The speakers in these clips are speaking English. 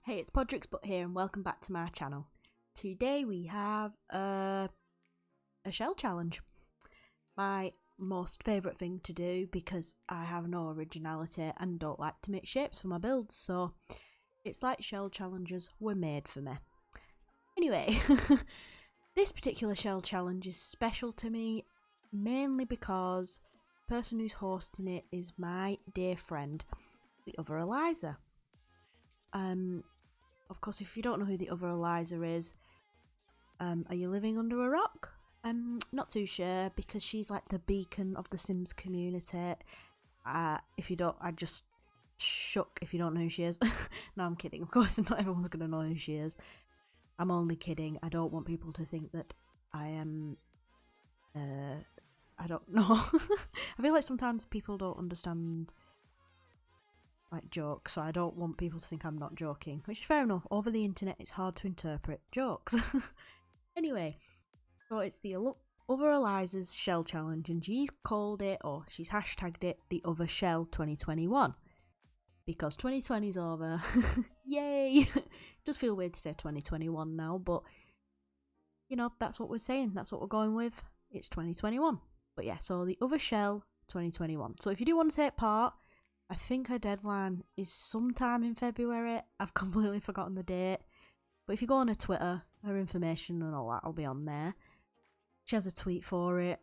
Hey, it's Podrixbut here and welcome back to my channel. Today we have a shell challenge. My most favourite thing to do because I have no originality and don't like to make shapes for my builds, so it's like shell challenges were made for me. Anyway, this particular shell challenge is special to me mainly because the person who's hosting it is my dear friend, TheOtherEliza. Of course, if you don't know who TheOtherEliza is, are you living under a rock? I'm not too sure because she's like the beacon of the Sims community. If you don't, I just shook if you don't know who she is. No, I'm kidding. Of course, not everyone's gonna know who she is. I'm only kidding. I don't want people to think that I am. I don't know. I feel like sometimes people don't understand like jokes, so I don't want people to think I'm not joking, which is fair enough. Over the internet it's hard to interpret jokes. Anyway, so it's the OtherEliza's shell challenge and she's called it, or she's hashtagged it, the Other Shell 2021 because 2020's over. Yay. It does feel weird to say 2021 now, but you know, that's what we're saying, that's what we're going with. It's 2021. But yeah, so the Other Shell 2021. So if you do want to take part, I think her deadline is sometime in February. I've completely forgotten the date. But if you go on her Twitter, her information and all that will be on there. She has a tweet for it.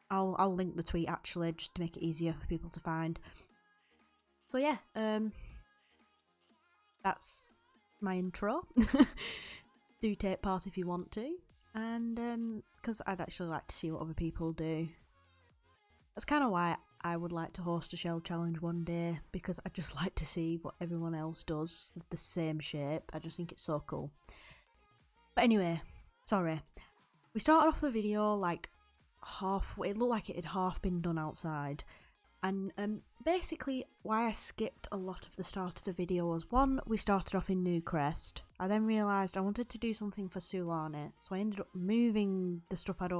I'll link the tweet actually, just to make it easier for people to find. So yeah, that's my intro. Do take part if you want to. And because I'd actually like to see what other people do. That's kind of why I would like to host a shell challenge one day, because I just like to see what everyone else does with the same shape. I just think it's so cool. But anyway, sorry. We started off the video like it looked like it had half been done outside. And basically why I skipped a lot of the start of the video was, one, we started off in New Crest. I then realised I wanted to do something for Sulane, so I ended up moving the stuff I'd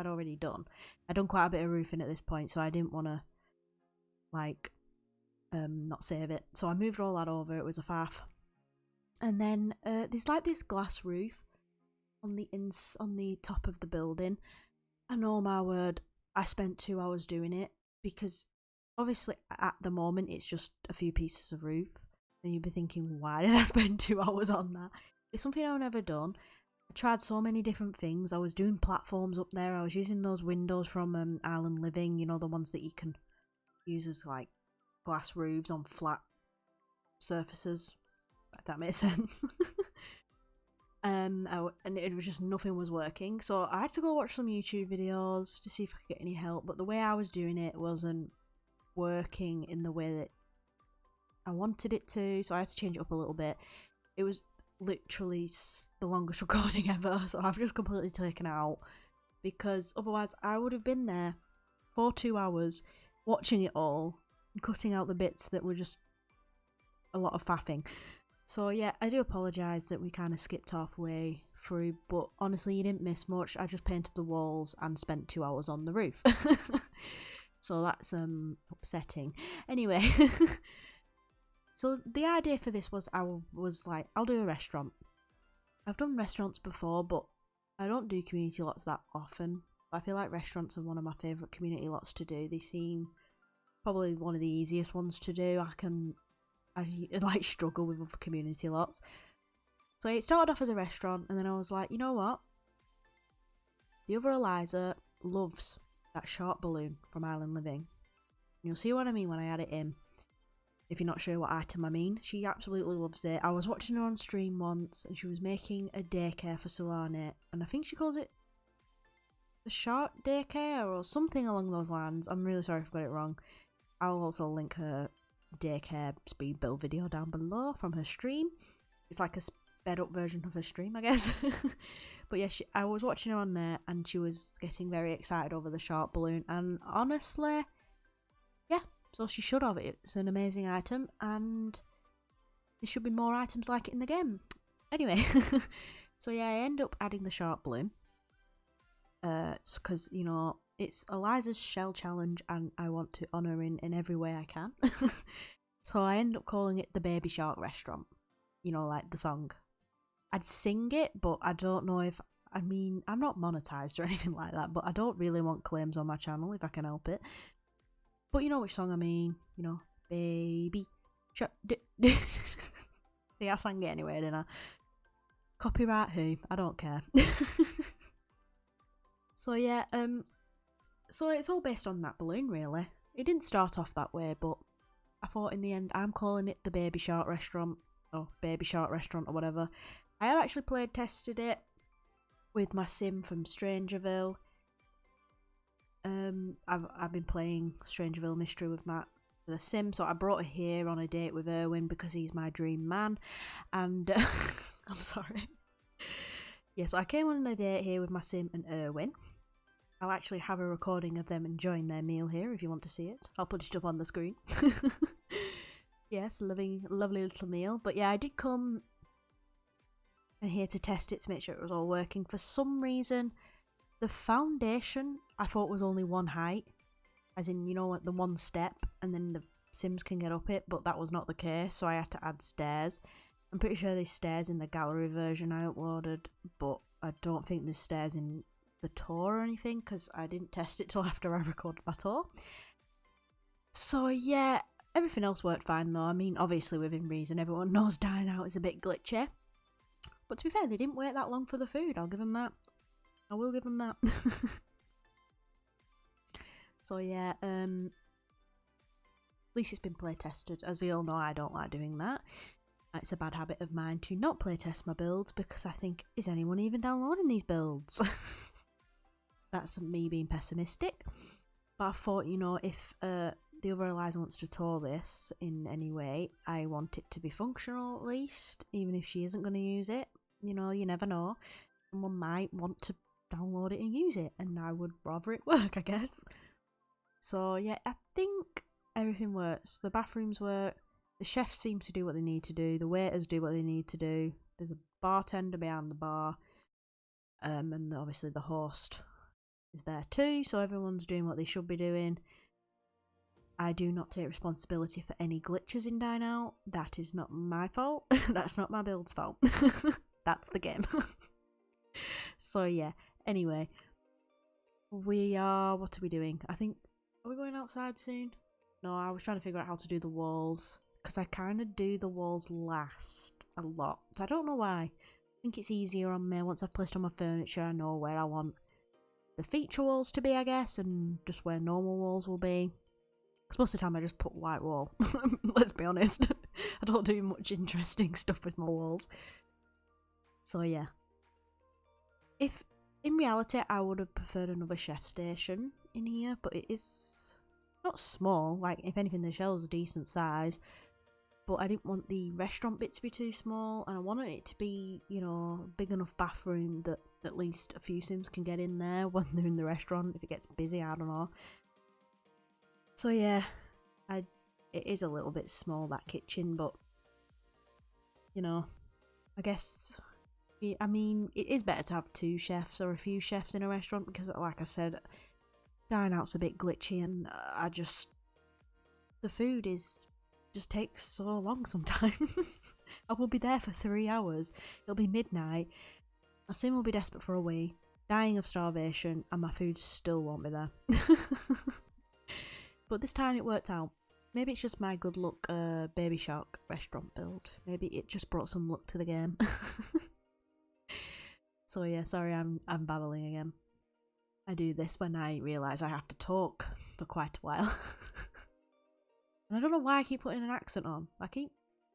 already done. I'd done quite a bit of roofing at this point, so I didn't want to like not save it. So I moved all that over. It was a faff. And then there's like this glass roof on the top of the building. And oh my word, I spent 2 hours doing it because obviously at the moment it's just a few pieces of roof, and you'd be thinking, why did I spend 2 hours on that? It's something I've never done. I tried so many different things. I was doing platforms up there. I was using those windows from Livin, you know, the ones that you can use as like glass roofs on flat surfaces, if that makes sense. And it was just, nothing was working, so I had to go watch some YouTube videos to see if I could get any help, but the way I was doing it wasn't working in the way that I wanted it to, so I had to change it up a little bit. It was literally the longest recording ever, so I've just completely taken it out, because otherwise I would have been there for 2 hours watching it all and cutting out the bits that were just a lot of faffing. So yeah, I do apologise that we kind of skipped halfway through, but honestly you didn't miss much. I just painted the walls and spent 2 hours on the roof. So that's upsetting. Anyway, so the idea for this was, I was like, I'll do a restaurant. I've done restaurants before, but I don't do community lots that often. I feel like restaurants are one of my favourite community lots to do. They seem probably one of the easiest ones to do. I like struggle with other community lots. So it started off as a restaurant, and then I was like, you know what? TheOtherEliza loves that shark balloon from Island Living. You'll see what I mean when I add it in. If you're not sure what item I mean, she absolutely loves it. I was watching her on stream once, and she was making a daycare for Sulane, and I think she calls it the Shark Daycare or something along those lines. I'm really sorry if I got it wrong. I'll also link her daycare speed build video down below from her stream. It's like a sped up version of her stream, I guess. But yeah, I was watching her on there and she was getting very excited over the shark balloon, and honestly, yeah, so she should have it. It's an amazing item, and there should be more items like it in the game. Anyway, so yeah, I end up adding the shark balloon because, you know, it's Eliza's shell challenge and I want to honour in every way I can. So I end up calling it the Baby Shark Restaurant. you know, like the song. I'd sing it, but I don't know if, I mean, I'm not monetized or anything like that, but I don't really want claims on my channel if I can help it. But you know which song I mean, you know, baby shark. See, I sang it anyway, didn't I? Copyright who? I don't care. So yeah, so it's all based on that balloon, really. It didn't start off that way, but I thought in the end, I'm calling it the Baby Shark Restaurant, or Baby Shark Restaurant, or whatever. I have actually played tested it with my sim from Strangerville. I've been playing Strangerville Mystery with the sim, so I brought her here on a date with Erwin because he's my dream man, and I'm sorry. Yeah, so I came on a date here with my sim and Erwin. I'll actually have a recording of them enjoying their meal here if you want to see it. I'll put it up on the screen. Yes, lovely little meal. But yeah, I did come and here to test it to make sure it was all working. For some reason, the foundation I thought was only one height, as in, you know, the one step, and then the Sims can get up it, but that was not the case, so I had to add stairs. I'm pretty sure there's stairs in the gallery version I uploaded, but I don't think there's stairs in the tour or anything, because I didn't test it till after I recorded my tour. So yeah, everything else worked fine though. I mean, obviously within reason, everyone knows dining out is a bit glitchy. But to be fair, they didn't wait that long for the food, I'll give them that. I will give them that. So yeah, at least it's been play tested. As we all know, I don't like doing that. It's a bad habit of mine to not play test my builds because I think, is anyone even downloading these builds? That's me being pessimistic. But I thought, you know, if TheOtherEliza wants to tour this in any way, I want it to be functional at least, even if she isn't going to use it. You know, you never know. Someone might want to download it and use it, and I would rather it work, I guess. So yeah, I think everything works. The bathrooms work. The chefs seem to do what they need to do. The waiters do what they need to do. There's a bartender behind the bar. And obviously the host is there too. So everyone's doing what they should be doing. I do not take responsibility for any glitches in Dine Out. That is not my fault. That's not my build's fault. That's the game. So yeah, anyway. What are we doing? I think, are we going outside soon? No, I was trying to figure out how to do the walls. Because I kind of do the walls last a lot. I don't know why. I think it's easier on me. Once I've placed on my furniture, I know where I want the feature walls to be, I guess, and just where normal walls will be. Because most of the time I just put white wall. Let's be honest. I don't do much interesting stuff with my walls. So yeah. If, in reality, I would have preferred another chef station in here, but it is not small. Like, if anything, the shelves are decent size. But I didn't want the restaurant bit to be too small, and I wanted it to be, you know, big enough bathroom that at least a few Sims can get in there when they're in the restaurant. If it gets busy, I don't know. So yeah, it is a little bit small, that kitchen, but, you know, I guess, I mean, it is better to have two chefs or a few chefs in a restaurant because, like I said, Dine Out's a bit glitchy, and the food just takes so long sometimes. I will be there for 3 hours. It'll be midnight. My sim will be desperate for a wee, dying of starvation, and my food still won't be there. But this time it worked out. Maybe it's just my good luck Baby Shark restaurant build. Maybe it just brought some luck to the game. So yeah, sorry I'm babbling again. I do this when I realise I have to talk for quite a while. And I don't know why I keep putting an accent on. I keep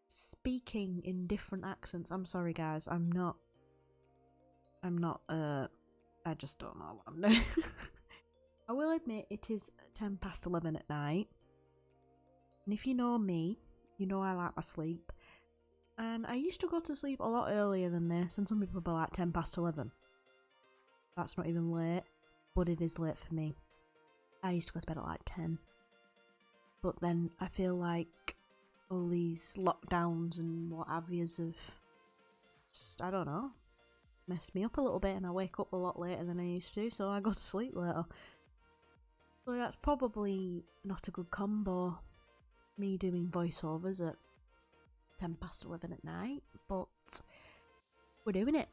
speaking in different accents. I'm sorry guys, I just don't know what I'm doing. I will admit it is 10 past 11 at night. And if you know me, you know I like my sleep. And I used to go to sleep a lot earlier than this, and some people be like 10 past 11. That's not even late, but it is late for me. I used to go to bed at like 10. But then I feel like all these lockdowns and what have yous have just, I don't know, messed me up a little bit, and I wake up a lot later than I used to, so I go to sleep later. So that's probably not a good combo, me doing voiceovers at 11 at night, but we're doing it.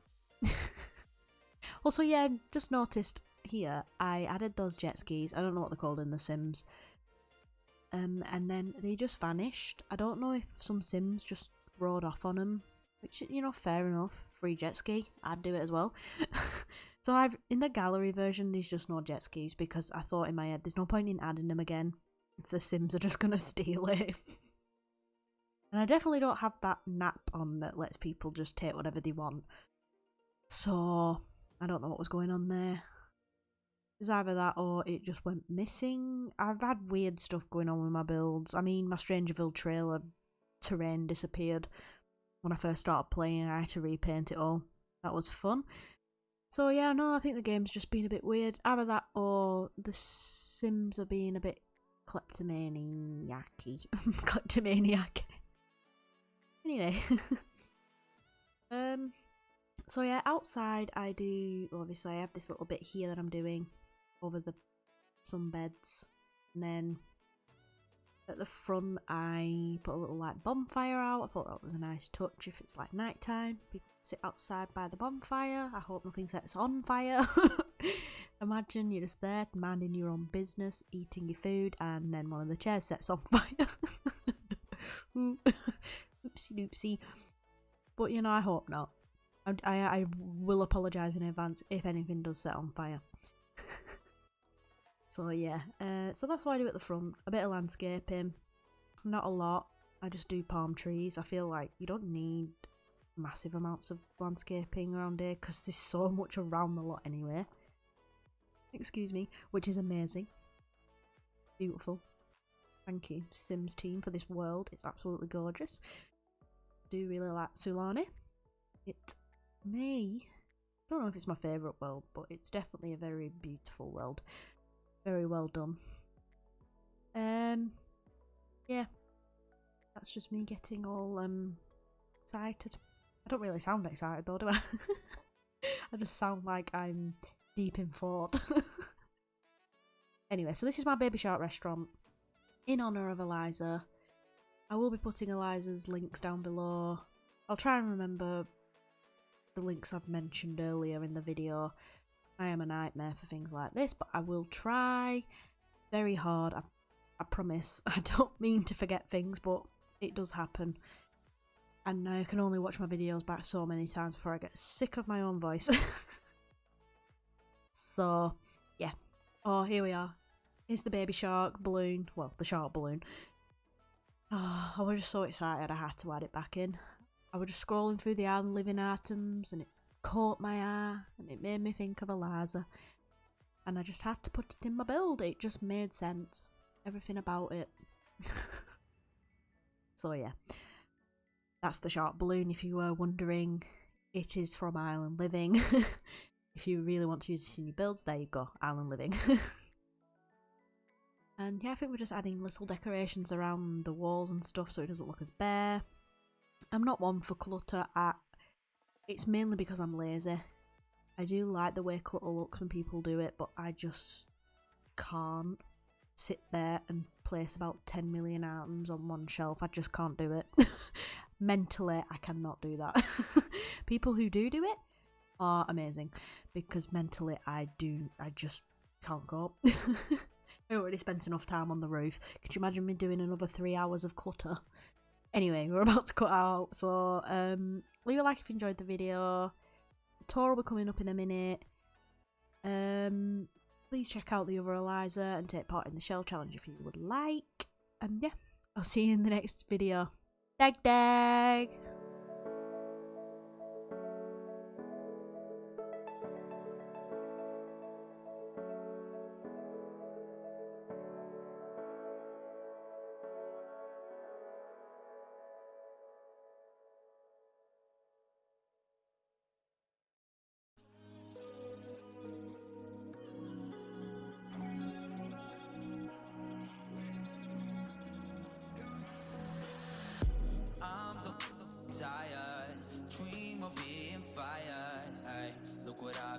Also, yeah, just noticed here, I added those jet skis. I don't know what they're called in The Sims. And then they just vanished. I don't know if some Sims just rode off on them, which, you know, fair enough. Free jet ski, I'd do it as well. So in the gallery version, there's just no jet skis because I thought in my head, there's no point in adding them again if the Sims are just gonna steal it. And I definitely don't have that nap on that lets people just take whatever they want. So I don't know what was going on there. It's either that or it just went missing. I've had weird stuff going on with my builds. I mean, my Strangerville trailer terrain disappeared when I first started playing. I had to repaint it all. That was fun. So yeah, no, I think the game's just been a bit weird. Either that or the Sims are being a bit kleptomaniac-y. Kleptomaniac. Anyway. So yeah, outside I do, obviously I have this little bit here that I'm doing over the sunbeds, and then at the front I put a little like bonfire out. I thought that was a nice touch if it's like night time. People sit outside by the bonfire. I hope nothing sets on fire. Imagine you're just there minding your own business, eating your food, and then one of the chairs sets on fire. Oopsie doopsie. But you know, I hope not. I will apologise in advance if anything does set on fire. So yeah, so that's what I do at the front. A bit of landscaping, not a lot. I just do palm trees. I feel like you don't need massive amounts of landscaping around here because there's so much around the lot anyway. Excuse me, which is amazing. Beautiful. Thank you, Sims team, for this world. It's absolutely gorgeous. Do really like Sulani. It may, I don't know if it's my favourite world, but it's definitely a very beautiful world. Very well done. Yeah, that's just me getting all excited. I don't really sound excited though, do I? I just sound like I'm deep in thought. Anyway, so this is my Baby Shark restaurant in honour of Eliza. I will be putting Eliza's links down below. I'll try and remember the links I've mentioned earlier in the video. I am a nightmare for things like this, but I will try very hard. I promise. I don't mean to forget things, but it does happen. And I can only watch my videos back so many times before I get sick of my own voice. So, yeah. Oh, here we are. Here's the baby shark balloon. Well, the shark balloon. Oh, I was just so excited I had to add it back in. I was just scrolling through the island living items and it caught my eye and it made me think of Eliza. And I just had to put it in my build. It just made sense. Everything about it. So yeah. That's the shark balloon if you were wondering. It is from Island Living. If you really want to use it in your builds, there you go. Island Living. And yeah, I think we're just adding little decorations around the walls and stuff so it doesn't look as bare. I'm not one for clutter. It's mainly because I'm lazy. I do like the way clutter looks when people do it, but I just can't sit there and place about 10 million items on one shelf. I just can't do it. Mentally, I cannot do that. People who do it are amazing, because mentally I just can't cope. I already spent enough time on the roof. Could you imagine me doing another 3 hours of clutter? Anyway, we're about to cut out, so leave a like if you enjoyed the video. The tour will be coming up in a minute. Please check out TheOtherEliza and take part in the shell challenge if you would like. And yeah, I'll see you in the next video. Dag dag!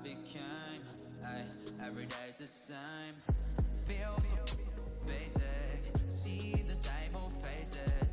Became, every day's the same. Feel so basic, see the same old faces.